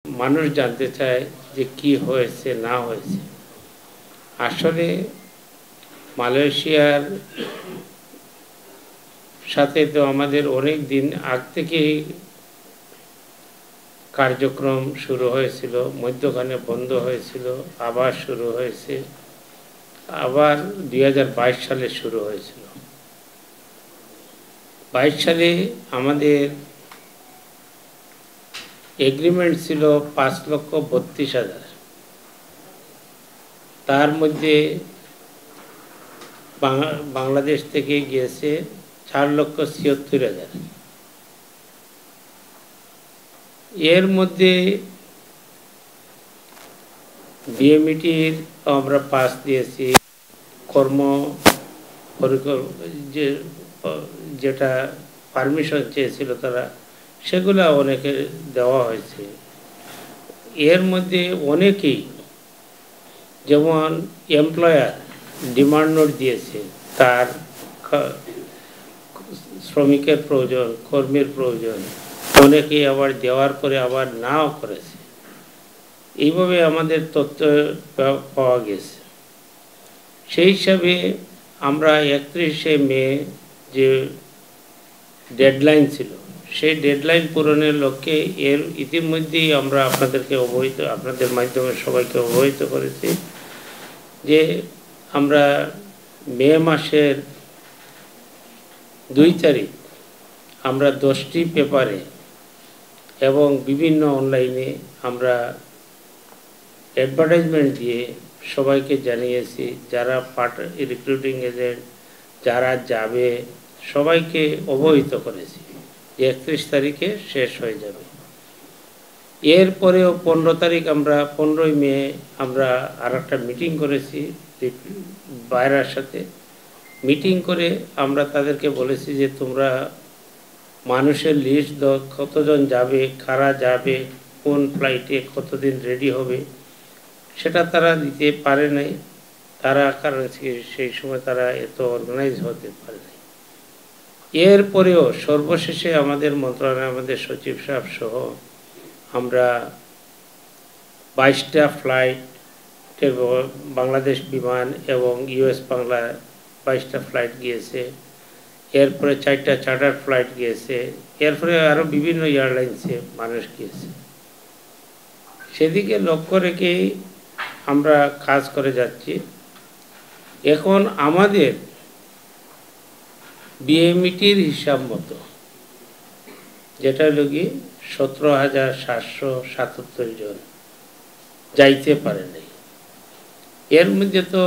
মানুষ জানতে চায় যে কি হয়েছে না হয়েছে। আসলে মালয়েশিয়ার সাথে তো আমাদের অনেক দিন আগ থেকেই কার্যক্রম শুরু হয়েছিল, মধ্যখানে বন্ধ হয়েছিল, আবার শুরু হয়েছে, আবার 2022 সালে শুরু হয়েছিল। 22 সালে আমাদের এগ্রিমেন্ট ছিল 5,32,000। তার মধ্যে বাংলাদেশ থেকে গিয়েছে 4,76,000। এর মধ্যে বিএমইটির আমরা পাস দিয়েছি, কর্ম যেটা পারমিশন চেয়েছিল তারা, সেগুলো অনেকে দেওয়া হয়েছে। এর মধ্যে অনেকেই, যেমন এমপ্লয়ার ডিমান্ড নোট দিয়েছে, তার শ্রমিকের প্রয়োজন, কর্মীর প্রয়োজন, অনেকেই আবার দেওয়ার পরে আবার নাও করেছে। এইভাবে আমাদের তথ্য পাওয়া গেছে। সেই হিসাবে আমরা 31শে মে যে ডেডলাইন ছিল, সেই ডেডলাইন পূরণের লক্ষ্যে এর ইতিমধ্যেই আমরা আপনাদের মাধ্যমে সবাইকে অবহিত করেছি যে আমরা মে মাসের 2 তারিখ আমরা 10টি পেপারে এবং বিভিন্ন অনলাইনে আমরা অ্যাডভার্টাইজমেন্ট দিয়ে সবাইকে জানিয়েছি, যারা রিক্রুটিং এজেন্ট যারা যাবে সবাইকে অবহিত করেছি যে 31 তারিখে শেষ হয়ে যাবে। এরপরেও 15ই মে আমরা আর একটা মিটিং করেছি বাইরের সাথে। মিটিং করে আমরা তাদেরকে বলেছি যে তোমরা মানুষের লিস্ট দাও, কতজন যাবে, কারা যাবে, কোন ফ্লাইটে কতদিন রেডি হবে, সেটা তারা দিতে পারে নাই। তারা কারণ সেই সময় তারা এত অর্গানাইজ হতে পারে নাই। এরপরেও সর্বশেষে আমাদের মন্ত্রণালয়, আমাদের সচিব সাহেব সহ আমরা 22টা ফ্লাইট, বাংলাদেশ বিমান এবং ইউএস বাংলা 22টা ফ্লাইট গিয়েছে। এরপরে 4টা চার্টার ফ্লাইট গিয়েছে। এরপরে আরও বিভিন্ন এয়ারলাইন্সে মানুষ গিয়েছে। সেদিকে লক্ষ্য রেখেই আমরা কাজ করে যাচ্ছি। এখন আমাদের বিএমইটির হিসাব মতো যেটা হলো কি 17,777 জন যাইতে পারে নাই। এর মধ্যে তো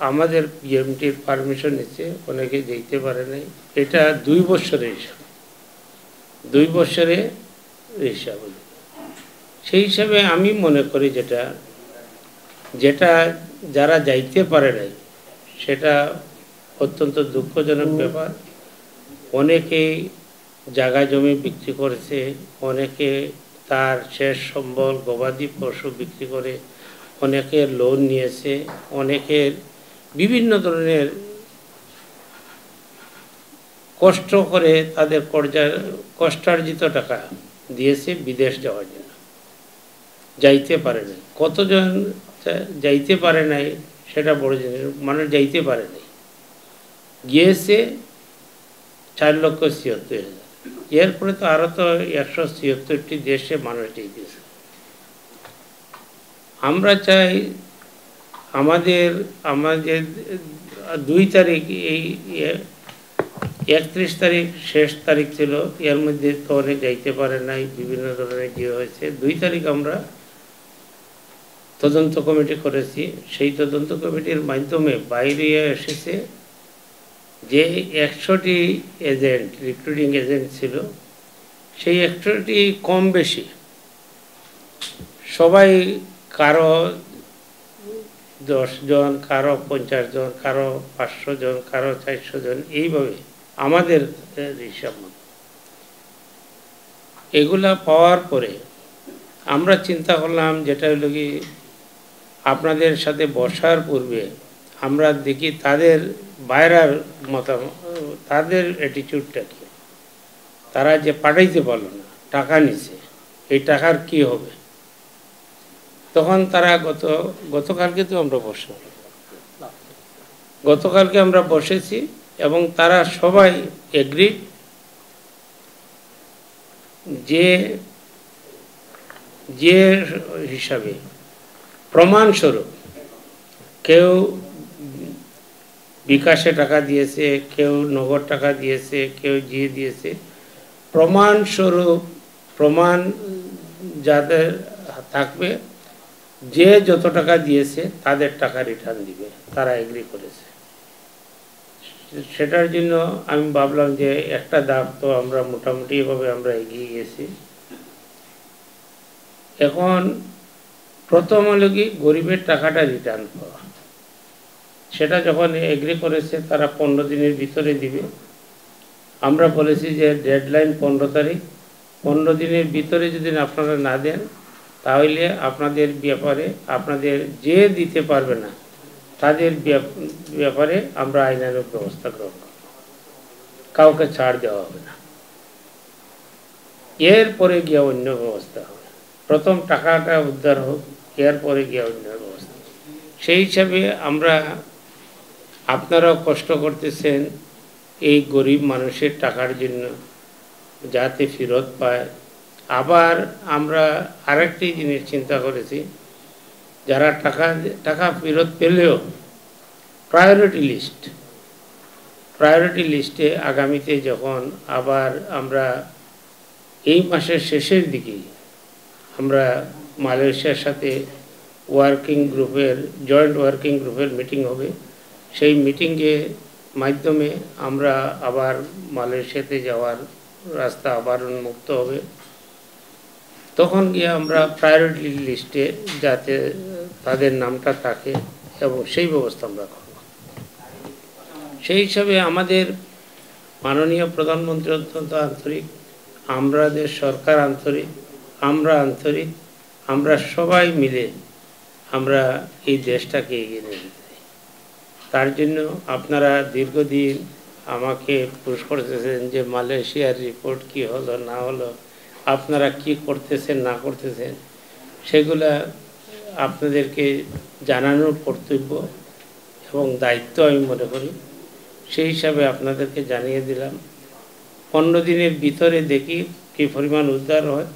আমাদের বিএমটির পারমিশন নিচ্ছে, অনেকে যেতে পারে নাই। এটা 2 বছরের হিসাব, 2 বছরের হিসাব। সেই হিসাবে আমি মনে করি যেটা যারা যাইতে পারে নাই সেটা অত্যন্ত দুঃখজনক ব্যাপার। অনেকেই জায়গা জমি বিক্রি করেছে, অনেকে তার শেষ সম্বল গবাদি পশু বিক্রি করে, অনেকে লোন নিয়েছে, অনেকের বিভিন্ন ধরনের কষ্ট করে তাদের কষ্টার্জিত টাকা দিয়েছে বিদেশ যাওয়ার জন্য, যাইতে পারে নাই। কতজন যাইতে পারে নাই সেটা বড় জিনিস। মানুষ যাইতে পারে নাই, গিয়েছে 4,76,000। এরপরে তো আরও তো 177টি দেশে মানুষ যাইতেছে। আমরা চাই আমাদের 2 তারিখ, এই 31 তারিখ শেষ তারিখ ছিল, এর মধ্যে তো অনেক যাইতে পারে নাই, বিভিন্ন ধরনের যে হয়েছে। 2 তারিখ আমরা তদন্ত কমিটি করেছি। সেই তদন্ত কমিটির মাধ্যমে বাইরে এসেছে যে 100টি এজেন্ট, রিক্রুটিং এজেন্ট ছিল, সেই 100টি কম বেশি সবাই, কারো 10 জন, কারো 50 জন, কারো 500 জন, কারো 400 জন, এইভাবে আমাদের হিসাব মতো এগুলা পাওয়ার পরে আমরা চিন্তা করলাম যেটা হলো কি আপনাদের সাথে বসার পূর্বে আমরা দেখি তাদের বাইরের মতামত, তাদের অ্যাটিটিউডটা কি। তারা যে পাঠাইতে পারলো না, টাকা নিছে, এই টাকার কি হবে। তখন তারা গতকালকে তো আমরা গতকালকে আমরা বসেছি এবং তারা সবাই এগ্রি যে যে হিসাবে প্রমাণস্বরূপ কেউ বিকাশে টাকা দিয়েছে, কেউ নগদ টাকা দিয়েছে, কেউ দিয়েছে, প্রমাণস্বরূপ প্রমাণ যাদের থাকবে যে যত টাকা দিয়েছে তাদের টাকা রিটার্ন দিবে, তারা এগ্রি করেছে। সেটার জন্য আমি ভাবলাম যে একটা ধাপ তো আমরা মোটামুটি ভাবে আমরা এগিয়ে গেছি। এখন প্রথম হলো কি গরিবের টাকাটা রিটার্ন পাওয়া, সেটা যখন এগ্রি করেছে তারা 15 দিনের ভিতরে দিবে। আমরা বলেছি যে ডেডলাইন 15 তারিখ, 15 দিনের ভিতরে যদি আপনারা না দেন তাহলে আপনাদের ব্যাপারে, আপনাদের যে দিতে পারবে না তাদের ব্যাপারে আমরা আইনানুগ ব্যবস্থা গ্রহণ করব, কাউকে ছাড় দেওয়া হবে না। এরপরে গিয়ে অন্য ব্যবস্থা হবে, প্রথম টাকাটা উদ্ধার হোক, এরপরে গিয়ে অন্য ব্যবস্থা। সেই হিসাবে আমরা, আপনারাও কষ্ট করতেছেন এই গরিব মানুষের টাকার জন্য যাতে ফেরত পায়। আবার আমরা আরেকটি জিনিস চিন্তা করেছি, যারা টাকা ফেরত পেলেও প্রায়োরিটি লিস্টে আগামীতে যখন আবার আমরা এই মাসের শেষের দিকে আমরা মালয়েশিয়ার সাথে জয়েন্ট ওয়ার্কিং গ্রুপের মিটিং হবে, সেই মিটিংয়ে মাধ্যমে আমরা আবার মালয়েশিয়াতে যাওয়ার রাস্তা আবার উন্মুক্ত হবে। তখন গিয়ে আমরা প্রায়োরিটি লিস্টে যাতে তাদের নামটা থাকে এবং সেই ব্যবস্থা আমরা করব। সেই হিসাবে আমাদের মাননীয় প্রধানমন্ত্রী অত্যন্ত আন্তরিক, আমাদের সরকার আন্তরিক, আমরা আন্তরিক, আমরা সবাই মিলে আমরা এই দেশটাকে এগিয়ে নিয়ে যেতে চাই। তার জন্য আপনারা দীর্ঘদিন আমাকে পুশ করতেছেন যে মালয়েশিয়ার রিপোর্ট কি হলো না হলো, আপনারা কি করতেছেন না করতেছেন, সেগুলা আপনাদেরকে জানানোর কর্তব্য এবং দায়িত্ব আমি মনে করি। সেই হিসাবে আপনাদেরকে জানিয়ে দিলাম 15 দিনের ভিতরে দেখি কি পরিমাণ উদ্ধার হয়।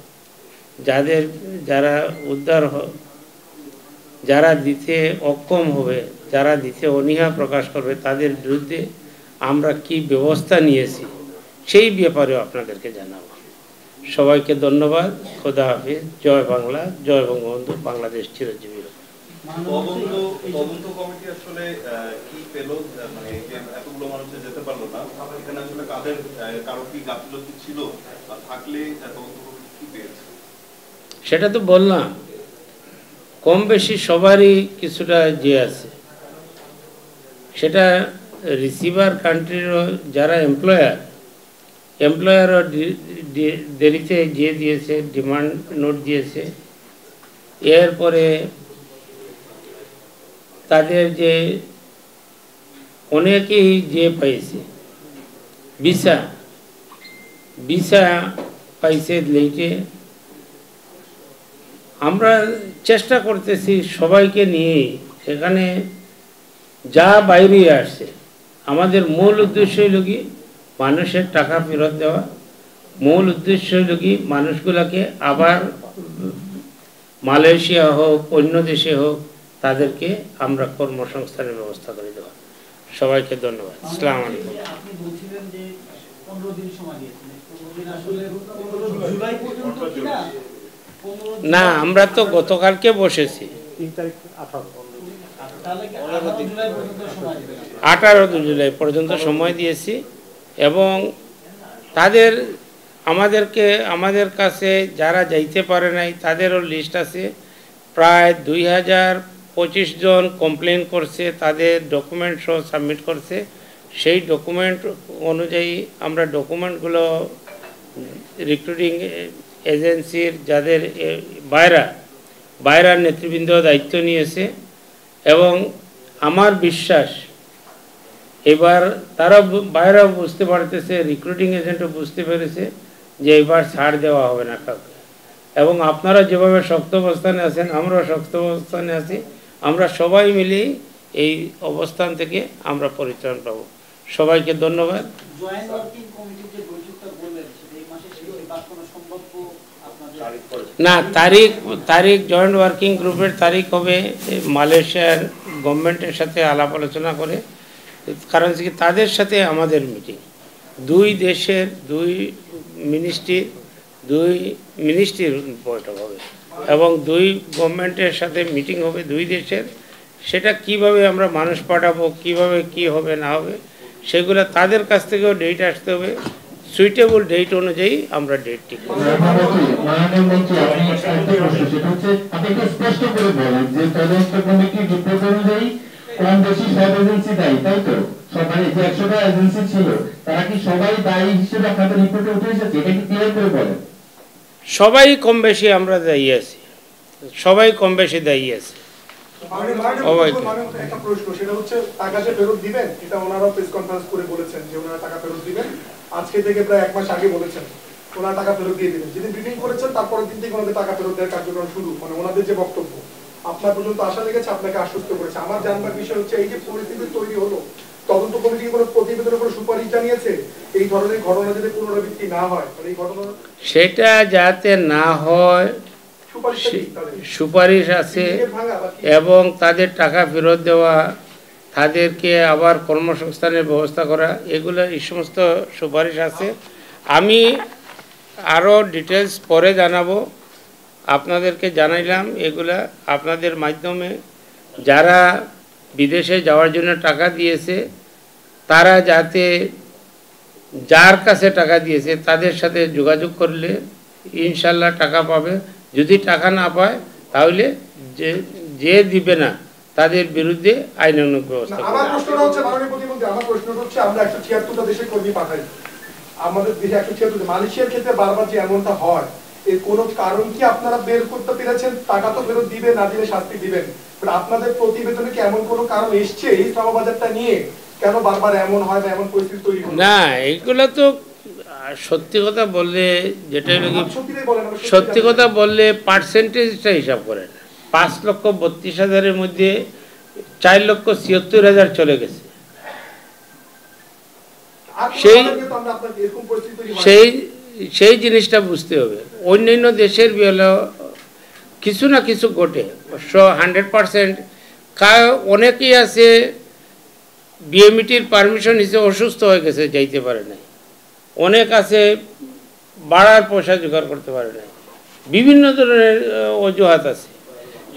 যারা দিতে অক্ষম হবে, যারা দিতে অনীহা প্রকাশ করবে, তাদের বিরুদ্ধে আমরা কি ব্যবস্থা নিয়েছি সেই ব্যাপারেও আপনাদেরকে জানাবো। সবাইকে ধন্যবাদ। খোদা হাফিজ। জয় বাংলা, জয় বঙ্গবন্ধু, বাংলাদেশ চিরজীবী। তদন্ত কমিটি আসলে কি পেল, মানে এতগুলো মানুষ যেতে পারলো না, এখানে আসলে কারো কি গাফিলতি ছিল বা থাকলে তদন্ত কমিটি কি পেয়েছে? সেটা তো বললাম, কম বেশি সবারই কিছুটা যে আছে, সেটা রিসিভার কান্ট্রিরও যারা এমপ্লয়ারও দেরিতে যে দিয়েছে, ডিমান্ড নোট দিয়েছে। এরপরে তাদের যে অনেকেই যে পাইছে ভিসা পাইছে লেটে। আমরা চেষ্টা করতেছি সবাইকে নিয়ে, সেখানে যা বাইরে আসছে আমাদের মূল উদ্দেশ্য হইল কি মানুষের টাকা ফেরত দেওয়া, মূল উদ্দেশ্য হইল কি মানুষগুলোকে আবার মালয়েশিয়া হোক অন্য দেশে হোক তাদেরকে আমরা কর্মসংস্থানের ব্যবস্থা করে দেওয়া। সবাইকে ধন্যবাদ। আসসালামু আলাইকুম। আপনি বলছিলেন যে 15 দিন সময় দিয়েছিলেন, 15 দিন আসলে 15 জুলাই পর্যন্ত কিনা? না, আমরা তো গতকালকে বসেছি, 3 তারিখ 18 তাহলে 18 জুলাই পর্যন্ত সময় দিবেন? 18 জুলাই পর্যন্ত সময় দিয়েছি এবং আমাদের কাছে যারা যাইতে পারে নাই তাদেরও লিস্ট আছে। প্রায় 2025 জন কমপ্লেন করছে, তাদের ডকুমেন্ট সহ সাবমিট করছে। সেই ডকুমেন্ট অনুযায়ী আমরা ডকুমেন্টগুলো রিক্রুটিং এজেন্সির যাদের বাইরা নেতৃবৃন্দ দায়িত্ব নিয়েছে এবং আমার বিশ্বাস এবার তারা বাইরেও বুঝতে পারতেছে, রিক্রুটিং এজেন্টও বুঝতে পেরেছে যে এবার ছাড় দেওয়া হবে না কাউকে। এবং আপনারা যেভাবে শক্ত অবস্থানে আছেন আমরাও শক্ত অবস্থানে আছি। আমরা সবাই মিলে এই অবস্থান থেকে আমরা পরিত্রাণ পাবো। সবাইকে ধন্যবাদ। জয়েন্ট ওয়ার্কিং কমিটির যে বৈঠকটা বললেন সেটা এই মাসের শেষে বা কোনো সম্ভাব্য আপনাদের না, তারিখ জয়েন্ট ওয়ার্কিং গ্রুপের তারিখ হবে মালয়েশিয়ার গভর্নমেন্টের সাথে আলাপ আলোচনা করে, কারণ কি তাদের সাথে আমাদের মিটিং, দুই দেশের দুই মিনিস্ট্রির বৈঠক হবে এবং দুই গভর্নমেন্টের সাথে মিটিং হবে দুই দেশের। সেটা কিভাবে আমরা মানুষ পাঠাবো, কিভাবে কি হবে না হবে সেগুলো তাদের কাছ থেকেও ডেট আসতে হবে, সুইটেবল ডেট অনুযায়ী আমরা ডেট ঠিক করব। কম বেশি সব এজেন্সি দায়ী, তাই তো? সবাই যে 100টা এজেন্সি ছিল তারা কি সবাই দায়ী হিসেবে আপনাদের রিপোর্টে উঠে এসেছে? এটা কি ক্লিয়ার করে বলেন। সবাই কম বেশি আমরা দায়ী আছি, সবাই কম বেশি দায়ী আছে। একটা প্রশ্ন, সেটা হচ্ছে টাকা যে ফেরত দিবেন, এটা ওনারা প্রেস কনফারেন্স করে বলেছেন যে ওনারা টাকা ফেরত দিবেন। আজকে থেকে প্রায় 1 মাস আগে বলেছেন ওনারা টাকা ফেরত দিয়ে দিবেন। যেদিন ব্রিফিং করেছেন তারপরের দিন থেকে ওনাদের টাকা ফেরত দেওয়ার কার্যক্রম শুরু, মানে ওনাদের যে বক্তব্য আপনার পর্যন্ত আশা লেগেছে, আপনাকে আশ্বস্ত করেছে। আমার জানবার বিষয় হচ্ছে এই যে পরিস্থিতি তৈরি হলো, তদন্ত কমিটি কোনো প্রতিবেদনের কোনো সুপারিশ জানিয়েছে এই ধরনের ঘটনা যাতে পুনরাবৃত্তি না হয়, মানে এই ঘটনা সেটা যাতে না হয় সুপারিশ আছে এবং তাদের টাকা ফেরত দেওয়া, তাদেরকে আবার কর্মসংস্থানের ব্যবস্থা করা, এগুলো এই সমস্ত সুপারিশ আছে। আমি আরও ডিটেলস পরে জানাবো, আপনাদেরকে জানাইলাম এগুলা আপনাদের মাধ্যমে। যারা বিদেশে যাওয়ার জন্য টাকা দিয়েছে তারা যাতে যার কাছে টাকা দিয়েছে তাদের সাথে যোগাযোগ করলে ইনশাল্লাহ টাকা পাবে। যদি টাকা না পায় তাহলে যে দিবে না তাদের বিরুদ্ধে আইনানুগ ব্যবস্থা করবে। আমার প্রশ্নটা হচ্ছে মাননীয় প্রতিমন্ত্রী, আমার প্রশ্নটা হচ্ছে আমরা 176টা দেশে কর্মী পাঠাই, আমাদের দেশে 176, মালয়েশিয়ার ক্ষেত্রে বারবার যে এমনটা হয় এর কোনো কারণ কি আপনারা বের করতে পেরেছেন? টাকা তো ফেরত দিবেন, না দিলে শাস্তি দিবেন, বাট আপনাদের প্রতিবেদনে কি এমন কোনো কারণ এসছে এই শ্রমবাজারটা নিয়ে কেন বারবার এমন হয় বা এমন পরিস্থিতি তৈরি হয়? না, এইগুলো তো সত্যি কথা বললে, যেটা সত্যি কথা বললে পার্সেন্টেজটা হিসাব করেন। 5,32,000-এর মধ্যে 4,76,000 চলে গেছে। সেই জিনিসটা বুঝতে হবে। অন্যান্য দেশের কিছু না কিছু ঘটে, 100% অনেকেই আছে বিএমইটির পারমিশন হিসেবে অসুস্থ হয়ে গেছে, যাইতে পারে নাই। অনেক আছে বাড়ার পয়সা জোগাড় করতে পারে নাই, বিভিন্ন ধরনের অজুহাত আছে।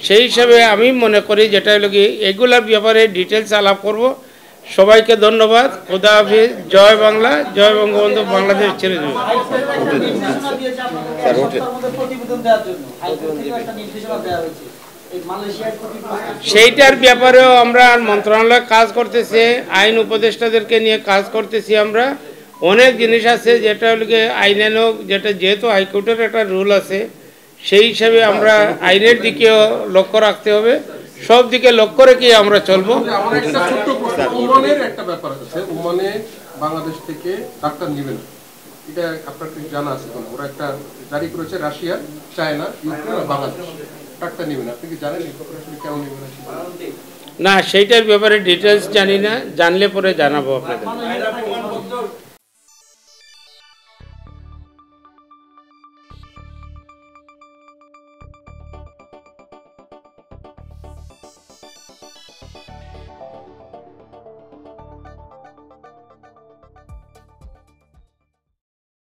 সেই হিসাবে আমি মনে করি যেটা হলো কি এগুলার ব্যাপারে ডিটেলস আলাপ করব। সবাইকে ধন্যবাদ। খোদা হাফিজ। জয় বাংলা, জয় বঙ্গবন্ধু, বাংলাদেশ ছেড়ে দেবে। সেইটার ব্যাপারেও আমরা মন্ত্রণালয় কাজ করতেছে, আইন উপদেষ্টাদেরকে নিয়ে কাজ করতেছি। আমরা অনেক জিনিস আছে যেটা হলো কি আইনানুগ, যেটা যেহেতু হাইকোর্টের একটা রুল আছে সেই হিসাবে আমরা আইনের দিকেও লক্ষ্য রাখতে হবে। সব দিকে লক্ষ্য রেখে আমরা চলবো। ওমানের একটা ব্যাপার আছে, ওমানে বাংলাদেশ থেকে ডাক্তার নেবে না, এটা আপনার জানা আছে? ওরা একটা জারি করেছে, রাশিয়া, চায়না, ইউক্রেন আর বাংলাদেশ ডাক্তার নেবে না। আপনি কি জানেন কেন নেবে না? না, সেইটার ব্যাপারে ডিটেলস জানি না, জানলে পরে জানাবো আপনাদের।